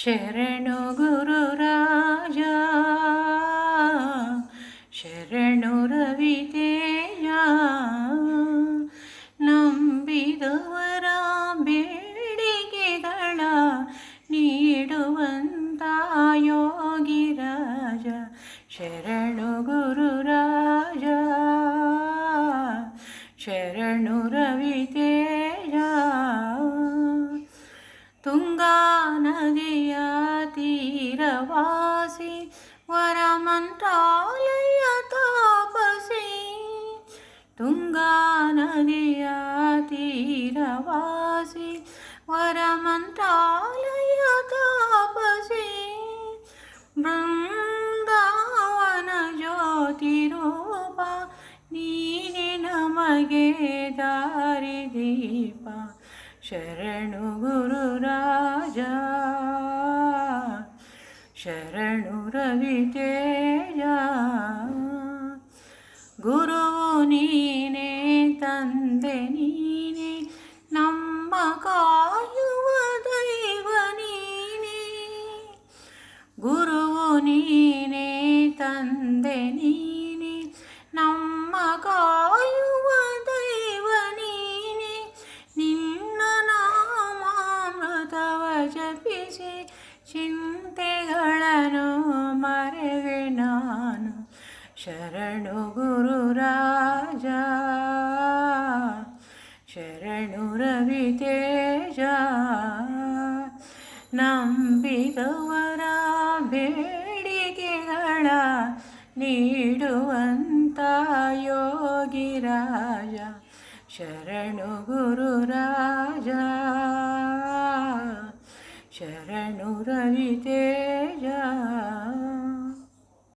ಶರಣು ಗುರುರಾಜ ಶರಣು ರವಿತೇಜ ನಂಬಿದವರ ಬೇಡಿಕೆಗಳ ನೀಡುವಂತ ಯೋಗಿರಾಜ ಶರಣು ಗುರುರಾಜ ಶರಣು ರವಿತೇಜ ತುಂಗಾ ನದಿಯ ತೀರವಾಸಿ ವರಮಂತ್ರಾಲಯ ತಾಪಸಿ ತುಂಗಾ ನದಿಯ ತೀರವಾಸಿ ವರಮಂತ್ರಾಲಯ ತಾಪಸಿ ಬೃಂದಾವನ ಜ್ಯೋತಿ ರೂಪ ನೀನೆ ನಮಗೆ ದಾರಿದೀಪ ಶರಣು ಗುರುರಾಜ ಶರಣು ರವಿತೇಜ ಗುರುವು ನೀನೇ ತಂದೆ ನೀನೇ ನಮ್ಮ ಕಾಯುವ ದೈವ ನೀನೇ ಗುರುವು ನೀನೇ ತಂದೆ ನೀನೇ ನಮ್ಮ ಕಾಯುವ ದೈವ ನೀನೇ ನಿನ್ನ ನಾಮಾಮೃತವ ಜಪಿಸಿ ಚಿಂತೆಗಳನ್ನು ಮರೆವೆ ನಾನು ಶರಣು ಗುರುರಾಜ ಶರಣು ರವಿತೇಜ ನಂಬಿದವರ ಬೇಡಿಕೆಗಳ ನೀಡುವಂತ ಯೋಗಿರಾಜ ಶರಣು ಗುರುರಾಜ ಶರಣು ರವಿತೇಜ